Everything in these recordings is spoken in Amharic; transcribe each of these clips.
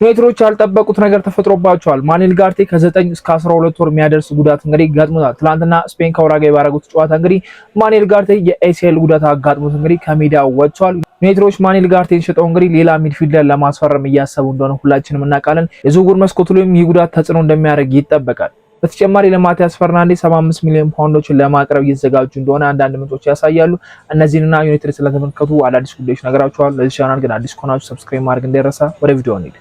ዩናይትዶች ያልጠበቁት ነገር ተፈጥሮባቸዋል። ማኑኤል ኡጋርቴ ከ9 እስከ 12 ወር የሚያደርስ ጉዳት እንግዲህ ገጥሞታል። ትናንትና ስፔን ከኡራጓይ ባደረጉት ጨዋታ እንግዲህ ማኑኤል ኡጋርቴ የኤሲኤል ጉዳት አጋጥሞት እንግዲህ ከሜዳ ወጥቷል። ዩናይትዶች ማኑኤል ኡጋርቴን ሸጠው እንግዲህ ሌላ ሚድፊልደር ለማስፈረም እያሰቡ እንደሆነ ሁላችንም እናውቃለን። የዝውውር መስኮቱ ላይም ይህ ጉዳት ተጽዕኖ እንደሚያደርግ ይጠበቃል። በተጨማሪ ለማቲያስ ፈርናንዴዝ 75 ሚሊዮን ፓውንዶችን ለማቅረብ እየተዘጋጁ እንደሆነ አንዳንድ ምንጮች ያሳያሉ። እነዚህንና ዩናይትድ ስለተመለከቱ አዳዲስ ጉዳዮች ነገራችኋል። ለዚህ ቻናል ግን አዲስ ከሆናችሁ ሰብስክራይብ ማድረግ እንዳይረሳ። ወደ ቪዲዮ እንሂድ።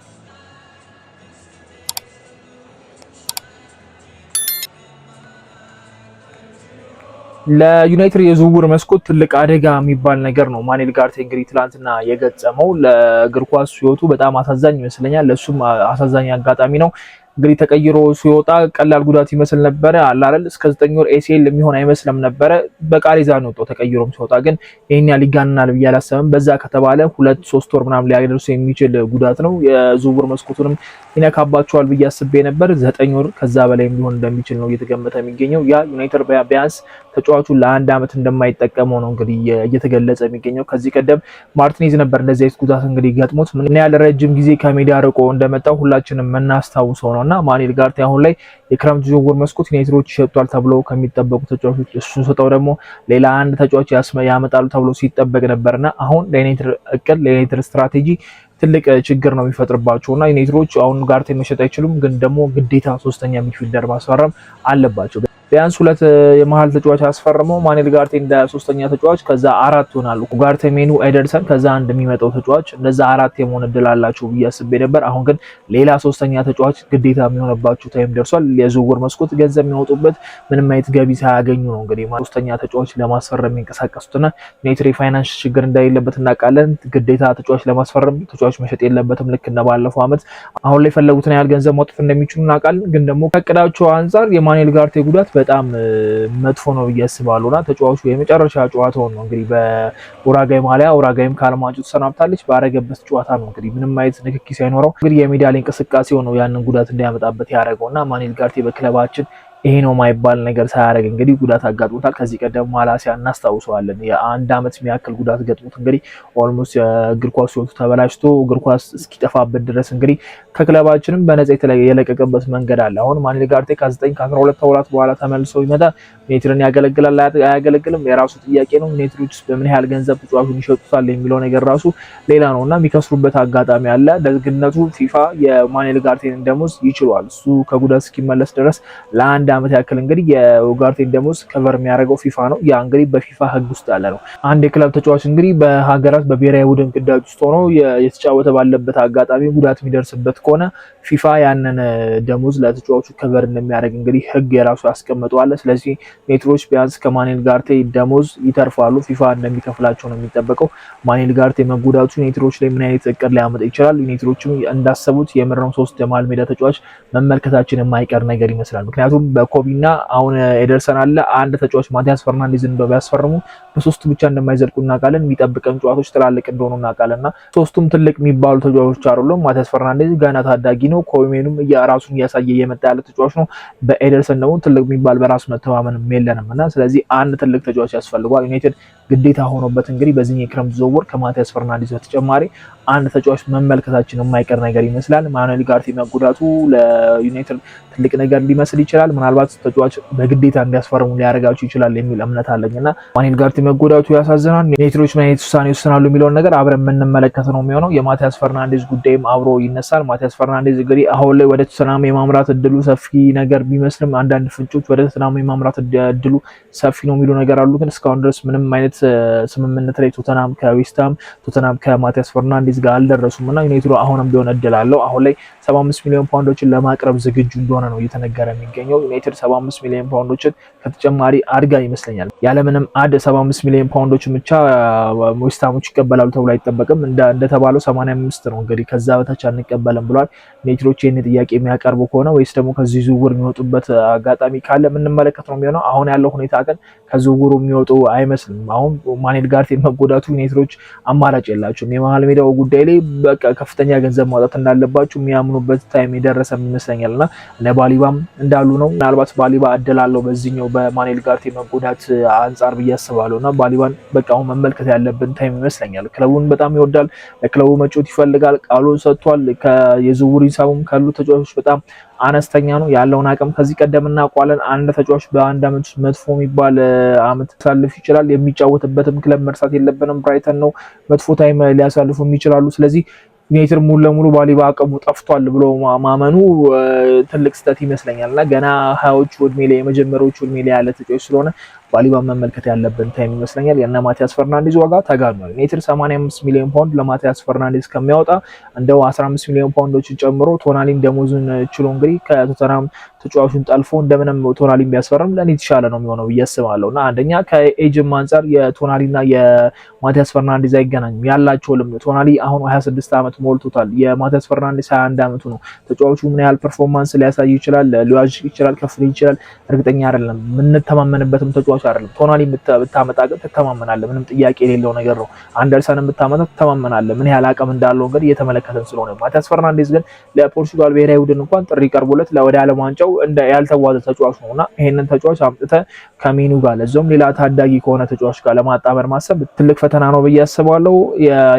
ለዩናይትድ የዝውውር መስኮት ትልቅ አደጋ የሚባል ነገር ነው ማኑኤል ኡጋርቴ እንግዲህ ትላንትና የገጠመው። ለእግር ኳስ ሕይወቱ በጣም አሳዛኝ ይመስለኛል። ለሱም አሳዛኝ አጋጣሚ ነው። እንግዲህ ተቀይሮ ሲወጣ ቀላል ጉዳት ይመስል ነበረ አላረል እስከ 9 ወር ኤሲኤል የሚሆን አይመስልም ነበረ። በቃሪዛ ነው ወጣው። ተቀይሮም ሲወጣ ግን ይሄን ያህል ይጋናል ብዬ አላሰብም። በዛ ከተባለ 2-3 ወር ምናምን ሊያደርሱ የሚችል ጉዳት ነው። የዝውውር መስኮቱንም ይነካባቸዋል ብዬ አስቤ ነበር። 9 ወር ከዛ በላይ ሊሆን እንደሚችል ነው እየተገመተ የሚገኘው። ያ ዩናይትድ ቢያንስ ተጫዋቹ ለአንድ አመት እንደማይጠቀመው ነው እንግዲህ እየተገለጸ የሚገኘው። ከዚህ ቀደም ማርቲኔዝ ነበር እንደዚህ አይነት ጉዳት እንግዲህ ገጥሞት ምን ያህል ረጅም ጊዜ ከሜዳ ርቆ እንደመጣው ሁላችንም የምናስታውሰው ነውና ማኑኤል ኡጋርቴ አሁን ላይ የክረምት ዝውውር መስኮት ዩናይትዶች ይሸጡታል ተብሎ ከሚጠበቁ ተጫዋቾች እሱን ሰጠው ደግሞ ሌላ አንድ ተጫዋች ያመጣሉ ተብሎ ሲጠበቅ ነበርና አሁን ለዩናይትድ እቅድ ለዩናይትድ ስትራቴጂ ትልቅ ችግር ነው የሚፈጥርባቸውና ዩናይትዶች አሁን ኡጋርቴን መሸጥ አይችሉም፣ ግን ደግሞ ግዴታ ሶስተኛ ሚድፊልደር ማስፈረም አለባቸው። ቢያንስ 2 የመሃል ተጫዋች አስፈርመው ማኑኤል ኡጋርቴ እንደ ሶስተኛ ተጫዋች ከዛ 4 ይሆናሉ። ኡጋርቴ፣ ሜኑ፣ ኤደርሰን ከዛ አንድ የሚመጣው ተጫዋች እንደዛ 4 የመሆን እድል አላቸው ብዬ አስቤ ነበር። አሁን ግን ሌላ ሶስተኛ ተጫዋች ግዴታ የሚሆንባቸው ታይም ደርሷል። የዝውውር መስኮት ገንዘብ የሚያወጡበት ምንም አይነት ገቢ ሳያገኙ ነው እንግዲህ ሶስተኛ ተጫዋች ለማስፈረም የሚንቀሳቀሱትና ዩናይትድ የፋይናንስ ችግር እንዳይለበት እናውቃለን። ግዴታ ተጫዋች ለማስፈረም ተጫዋች መሸጥ የለበትም። ልክ እንደባለፈው አመት አሁን ላይ ፈለጉትን ያህል ገንዘብ ማውጣት እንደሚችሉ እናውቃለን። ግን ደግሞ ከእቅዳቸው አንፃር የማኑኤል ኡጋርቴ ጉዳት በጣም መጥፎ ነው ብዬ አስባለሁና ተጫዋቹ የመጨረሻ ጨዋታውን ነው እንግዲህ በኡራጓይ ማሊያ ኡራጓይም ካለማንጩ ተሰናብታለች። ባረገበት ጨዋታ ነው እንግዲህ ምንም አይነት ንክኪ ሳይኖረው እንግዲህ የሜዳ ላይ እንቅስቃሴው ነው ያንን ጉዳት እንዳያመጣበት ያደረገውና ማኑኤል ኡጋርቴ በክለባችን ይሄ ነው ማይባል ነገር ሳያደርግ እንግዲህ ጉዳት አጋጥሞታል። ከዚህ ቀደም ማላሲያ እናስታውሰዋለን። የአንድ አመት የሚያክል ጉዳት ገጥሞት እንግዲህ ኦልሞስት የእግር ኳስ ሕይወቱ ተበላሽቶ እግር ኳስ እስኪጠፋበት ድረስ እንግዲህ ከክለባችንም በነፃ የለቀቀበት መንገድ አለ። አሁን ማኑኤል ኡጋርቴ ከ9 ከ12 ወራት በኋላ ተመልሶ ይመጣ ዩናይትድን ያገለግላል አያገለግልም የራሱ ጥያቄ ነው። ዩናይትዶች በምን ያህል ገንዘብ ተጫዋቹን ይሸጡታል የሚለው ነገር ራሱ ሌላ ነውና የሚከስሩበት አጋጣሚ አለ። ደግነቱ ፊፋ የማኑኤል ኡጋርቴን ደሞዝ ይችላል። እሱ ከጉዳት እስኪመለስ ድረስ ለአንድ አመት ያክል እንግዲህ የኡጋርቴን ደሞዝ ከቨር የሚያደርገው ፊፋ ነው። ያ እንግዲህ በፊፋ ህግ ውስጥ ያለ ነው። አንድ የክለብ ተጫዋች እንግዲህ በሀገራት በብሔራዊ ቡድን ግዳጅ ውስጥ ሆኖ የተጫወተ ባለበት አጋጣሚ ጉዳት የሚደርስበት ከሆነ ፊፋ ያንን ደሞዝ ለተጫዋቹ ከቨር እንደሚያደርግ እንግዲህ ህግ የራሱ ያስቀምጠዋል። ስለዚህ ዩናይትዶች ቢያንስ ከማኑኤል ኡጋርቴ ደሞዝ ይተርፋሉ። ፊፋ እንደሚከፍላቸው ነው የሚጠበቀው። ማኑኤል ኡጋርቴ መጎዳቱ ዩናይትዶች ላይ ምን አይነት እቅድ ሊያመጣ ይችላል? ዩናይትዶችም እንዳሰቡት የምርም 3 የመሃል ሜዳ ተጫዋች መመልከታችን የማይቀር ነገር ይመስላል። ምክንያቱም በኮቢና አሁን ኤደርሰን አለ አንድ ተጫዋች ማቲያስ ፈርናንዴዝን ቢያስፈርሙ በሶስቱ ብቻ እንደማይዘልቁ እናውቃለን። የሚጠብቀን ጨዋታዎች ትላልቅ እንደሆኑ እናውቃለንና ሶስቱም ትልቅ የሚባሉ ተጫዋቾች አይደሉም። ማቲያስ ፈርናንዴዝ ገና ታዳጊ ነው። ኮቢሜኑም ራሱን እያሳየ እየመጣ ያለ ተጫዋች ነው። በኤደርሰን ደግሞ ትልቅ የሚባል በራስ መተማመን የለንምና ስለዚህ አንድ ትልቅ ተጫዋች ያስፈልጓል። ዩናይትድ ግዴታ ሆኖበት እንግዲህ በዚህ የክረምት ዝውውር ከማቲያስ ፈርናንዴዝ በተጨማሪ አንድ ተጫዋች መመልከታችን የማይቀር ነገር ይመስላል። ማኑኤል ኡጋርቴ መጎዳቱ ለዩናይትድ ትልቅ ነገር ሊመስል ይችላል። ምናልባት ተጫዋች በግዴታ እንዲያስፈርሙ ሊያደርጋቸው ይችላል የሚል እምነት አለኝና ማኑኤል ኡጋርቴ መጎዳቱ ያሳዝናል። ዩናይትዶች ምን አይነት ውሳኔ ይወስናሉ የሚለውን ነገር አብረን የምንመለከት ነው የሚሆነው። የማቲያስ ፈርናንዴዝ ጉዳይም አብሮ ይነሳል። ማቲያስ ፈርናንዴዝ እንግዲህ አሁን ላይ ወደ ቶተንሃም የማምራት እድሉ ሰፊ ነገር ቢመስልም አንዳንድ ፍንጮች ወደ ቶተንሃም የማምራት እድሉ ሰፊ ነው የሚሉ ነገር አሉ። ግን እስካሁን ድረስ ምንም አይነት ስምምነት ላይ ቶተንሃም ከዌስትሃም ቶተንሃም ከማቲያስ ፈርናንዴዝ ጋር አልደረሱምና ዩናይትድ አሁንም ቢሆን እድል አለው። አሁን ላይ 75 ሚሊዮን ፓውንዶችን ለማቅረብ ዝግጁ እንደሆነ ነው እየተነገረ የሚገኘው። ዩናይትድ 75 ሚሊዮን ፓውንዶችን ከተጨማሪ አድጋ ይመስለኛል ያለምንም 75 ሚሊዮን ፓውንዶችን ብቻ ዌስትሃሞች ይቀበላሉ ተብሎ አይጠበቅም። እንደተባለው 85 ነው እንግዲህ ከዛ በታች አንቀበልም ብሏል። ዩናይትዶች ይህን ጥያቄ የሚያቀርቡ ከሆነ ወይስ ደግሞ ከዚህ ዝውውር የሚወጡበት አጋጣሚ ካለ የምንመለከት ነው የሚሆነው። አሁን ያለው ሁኔታ ግን ከዝውውሩ የሚወጡ አይመስልም። አሁን ማኑኤል ኡጋርቴ መጎዳቱ ዩናይትዶች አማራጭ የላቸውም። የመሃል ሜዳው ጉዳይ ላይ በቃ ከፍተኛ ገንዘብ ማውጣት እንዳለባቸው የሚያምኑበት ታይም የደረሰ ይመስለኛልና እነ ባሊባም እንዳሉ ነው። ምናልባት ባሊባ እድላለሁ በዚህኛው በማኑኤል ጋርቴ መጎዳት አንጻር ብዬ አስባለሁና ባሊባን በቃ አሁን መመልከት ያለብን ታይም ይመስለኛል። ክለቡን በጣም ይወዳል፣ ለክለቡ መጫወት ይፈልጋል፣ ቃሉን ሰጥቷል። የዝውውር ሂሳቡም ካሉ ተጫዋቾች በጣም አነስተኛ ነው። ያለውን አቅም ከዚህ ቀደም እናውቃለን። አንድ ተጫዋች በአንድ አመት መጥፎ የሚባል አመት ሊያሳልፍ ይችላል። የሚጫወትበትም ክለብ መርሳት የለብንም ብራይተን ነው። መጥፎ ታይም ሊያሳልፉ ይችላሉ። ስለዚህ ዩናይትድ ሙሉ ለሙሉ ባሊባ አቅሙ ጠፍቷል ብሎ ማመኑ ትልቅ ስህተት ይመስለኛልና ገና ሀያዎቹ እድሜ ላይ የመጀመሪያዎቹ እድሜ ላይ ያለ ተጫዋች ስለሆነ ባሊባ መመልከት ያለብን ታይም ይመስለኛል። የነ ማቲያስ ፈርናንዴዝ ዋጋ ተጋኗል። ዩናይትድ 85 ሚሊዮን ፓውንድ ለማቲያስ ፈርናንዴዝ ከሚያወጣ እንደው 15 ሚሊዮን ፓውንዶችን ጨምሮ ቶናሊን ደሞዙን ችሎ እንግዲህ ከቶተናም ተጫዋቹን ጠልፎ እንደምንም ቶናሊን ቢያስፈርም ለኔ የተሻለ ነው የሚሆነው ብዬ አስባለሁና አንደኛ ከኤጅም አንፃር የቶናሊና የማቲያስ ፈርናንዴዝ አይገናኙም። ያላቸው ልምድ ቶናሊ አሁን 26 አመት ሞልቶታል። የማቲያስ ፈርናንዴዝ 21 አመቱ ነው። ተጫዋቹ ምን ያህል ፐርፎርማንስ ሊያሳይ ይችላል፣ ሊዋዥቅ ይችላል፣ ከፍ ሊል ይችላል እርግጠኛ አይደለም። የምንተማመንበትም ተጫዋች አይደለም። ቶናሊ ብታመጣ ግን ትተማመናለህ፣ ምንም ጥያቄ የሌለው ነገር ነው። አንደርሰን ብታመጣ ትተማመናለህ፣ ምን ያህል አቅም እንዳለው እንግዲህ እየተመለከተን ስለሆነ። ማቲያስ ፈርናንዴዝ ግን ለፖርቹጋል ብሔራዊ ቡድን እንኳን ጥሪ ቀርቦለት ወደ ዓለም ዋንጫው ያልተዋዘ ተጫዋች ነውና ይሄንን ተጫዋች አምጥተህ ከሜኑ ጋር ለዛውም ሌላ ታዳጊ ከሆነ ተጫዋች ጋር ለማጣመር ማሰብ ትልቅ ፈተና ነው ብዬ አስባለሁ።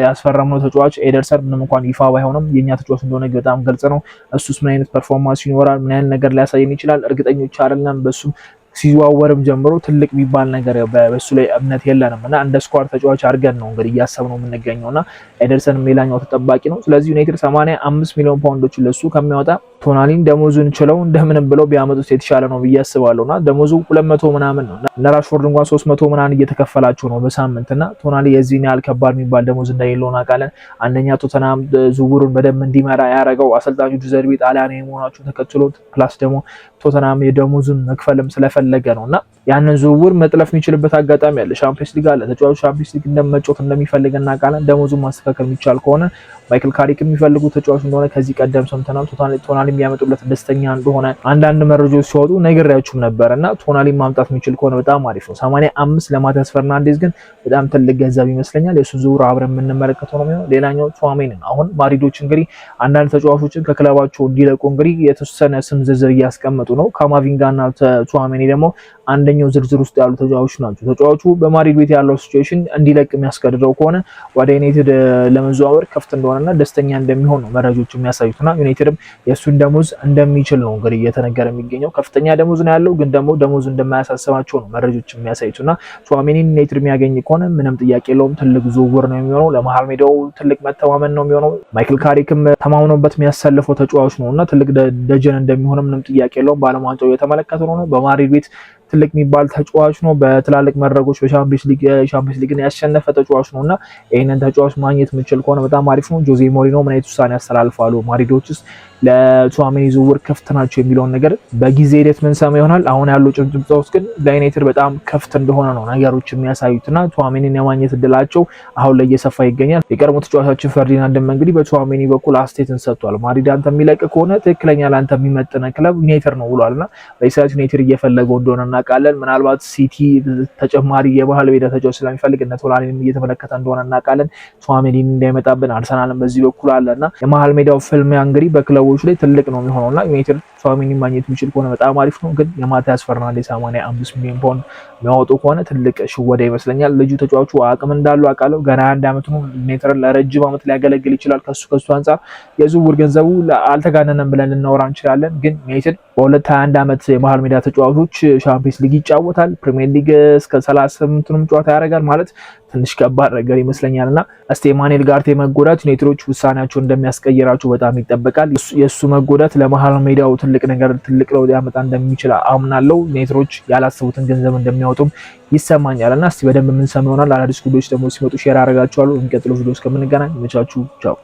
ያስፈረምነው ተጫዋች ኤደርሰን ምንም እንኳን ይፋ ባይሆንም የኛ ተጫዋች እንደሆነ በጣም ግልጽ ነው። እሱስ ምን አይነት ፐርፎርማንስ ይኖራል፣ ምን አይነት ነገር ሊያሳየን ይችላል እርግጠኞች አይደለም። በሱም ሲዘዋወርም ጀምሮ ትልቅ የሚባል ነገር በሱ ላይ እምነት የለንም እና እንደ ስኳድ ተጫዋች አድርገን ነው እንግዲህ እያሰብነው የምንገኘውና ኤደርሰን ሌላኛው ተጠባቂ ነው። ስለዚህ ዩናይትድ 85 ሚሊዮን ፓውንዶችን ለሱ ከሚያወጣ ቶናሊን ደሞዙን ችለው እንደምንም ብለው ቢያመጡት የተሻለ ነው ብዬ አስባለሁና ደሞዙ 200 ምናምን ነው። እነ ራሽፎርድ እንኳን 300 ምናምን እየተከፈላቸው ነው በሳምንትና ቶናሊ የዚህን ያህል ከባድ የሚባል ደሞዝ እንደሌለው እናውቃለን። አንደኛ ቶተናም ዝውውሩን በደንብ እንዲመራ ያደረገው አሰልጣኙ ጁዘርቢ ጣሊያናዊ መሆናቸው ተከትሎ ፕላስ ደግሞ ቶተናም የደሞዙን መክፈልም ስለፈለገ ነውና ያንን ዝውውር መጥለፍ የሚችልበት አጋጣሚ አለ። ሻምፒዮንስ ሊግ አለ። ተጫዋቹ ሻምፒዮንስ ሊግ እንደመጫወት እንደሚፈልግ እናውቃለን። ደሞዙን ማስተካከል የሚቻል ከሆነ ማይክል ካሪክ የሚፈልጉ ተጫዋች እንደሆነ ከዚህ ቀደም ሰምተናል። ቶናሊ የሚያመጡለት ደስተኛ እንደሆነ አንዳንድ መረጃዎች ሲወጡ ነግሬያችሁም ነበርና ቶናሊ ማምጣት የሚችል ከሆነ በጣም አሪፍ ነው። 85 ለማቲያስ ፈርናንዴዝ ግን በጣም ትልቅ ገንዘብ ይመስለኛል። የሱ ዝውውር አብረን የምንመለከተው ነው የሚሆነው። ሌላኛው ቹዋሜኒ አሁን ማድሪዶች እንግዲህ አንዳንድ ተጫዋቾችን ከክለባቸው እንዲለቁ እንግዲህ የተወሰነ ስም ዝርዝር እያስቀመጡ ነው። ካማቪንጋና ቹዋሜኒ ደግሞ አንደኛው ዝርዝር ውስጥ ያሉ ተጫዋቾች ናቸው። ተጫዋቹ በማድሪድ ቤት ያለው ሲቹዌሽን እንዲለቅ የሚያስገድደው ከሆነ ወደ ዩናይትድ ለመዘዋወር ከፍት እንደሆነና ደስተኛ እንደሚሆን ነው መረጃዎች የሚያሳዩትና ዩናይትድም የሱን ደሞዝ እንደሚችል ነው እንግዲህ እየተነገረ የሚገኘው። ከፍተኛ ደሞዝ ነው ያለው፣ ግን ደግሞ ደሞዝ እንደማያሳስባቸው ነው መረጃዎች የሚያሳዩትና ቹዋሜኒን ዩናይትድ የሚያገኝ ከሆነ ምንም ጥያቄ የለውም ትልቅ ዝውውር ነው የሚሆነው። ለመሃል ሜዳው ትልቅ መተማመን ነው የሚሆነው። ማይክል ካሪክም ተማምኖበት የሚያሰልፈው ተጫዋች ነውና ትልቅ ደጀን እንደሚሆን ምንም ጥያቄ የለውም። በዓለም ዋንጫው እየተመለከተ ነው። በማድሪድ ቤት ትልቅ የሚባል ተጫዋች ነው። በትላልቅ መድረኮች በሻምፒዮንስ ሊግን ያሸነፈ ተጫዋች ነውና ይሄንን ተጫዋች ማግኘት የምንችል ከሆነ በጣም አሪፍ ነው። ጆዜ ሞሪኖ ምን አይነት ውሳኔ ያስተላልፋሉ፣ ማድሪዶችስ ለቹዋሜኒ ዝውውር ክፍት ናቸው የሚለውን ነገር በጊዜ ሂደት ምንሰማ ይሆናል። አሁን ያለው ጭብጨባዎች ግን ለዩናይትድ በጣም ክፍት እንደሆነ ነው ነገሮች የሚያሳዩትና ቹዋሜኒን የማግኘት እድላቸው አሁን ላይ እየሰፋ ይገኛል። የቀድሞ ተጫዋቻችን ፈርዲናንድም እንግዲህ በቹዋሜኒ በኩል አስተያየትን ሰጥቷል። ማድሪድ አንተ የሚለቅ ከሆነ ትክክለኛ ለአንተ የሚመጥነ ክለብ ዩናይትድ ነው ብሏልና በኢሳት ዩናይትድ እየፈለገው እንደሆነ እናውቃለን። ምናልባት ሲቲ ተጨማሪ የባህል ቤዳ ተጫዋች ስለሚፈልግ እነ ቶላኒንም እየተመለከተ እንደሆነ እናውቃለን። ቹዋሜኒን እንዳይመጣብን አርሰናልም በዚህ በኩል አለና የመሃል ሜዳው ፍልሚያ እንግዲህ በክለቦች ላይ ትልቅ ነው የሚሆነውና ዩናይትድ ቹዋሜኒን ማግኘት የሚችል ከሆነ በጣም አሪፍ ነው። ግን የማቲያስ ፈርናንዴዝ 85 ሚሊዮን ፓውንድ የሚያወጡ ከሆነ ትልቅ ሽወዳ ይመስለኛል። ልጁ ተጫዋቹ አቅም እንዳለው አውቃለሁ። ገና 1 አመት ነው። ዩናይትድን ለረጅም አመት ሊያገለግል ይችላል። ከሱ አንጻር የዝውውር ገንዘቡ አልተጋነነም ብለን ልናወራ እንችላለን። ግን ዩናይትድ በ21 አመት የመሃል ሜዳ ተጫዋቾች ሻምፒዮንስ ሊግ ይጫወታል። ፕሪሚየር ሊግ እስከ 38ንም ጨዋታ ያደርጋል ማለት ትንሽ ከባድ ነገር ይመስለኛልና እስቲ ማኑኤል ጋርቴ መጎዳት ዩናይትዶች ውሳኔያቸውን እንደሚያስቀይራቸው በጣም ይጠበቃል። የሱ መጎዳት ለመሃል ሜዳው ትልቅ ለውጥ ያመጣ እንደሚችል አምናለሁ። ዩናይትዶች ያላሰቡትን ገንዘብ እንደሚያወጡም ይሰማኛልና እስቲ በደንብ የምንሰማ ይሆናል። አዳዲስ ጉዳዮች ደግሞ ሲመጡ ሼር አደርጋችኋለሁ። የሚቀጥለው ቪዲዮ እስከምንገናኝ መቻችሁ ቻው።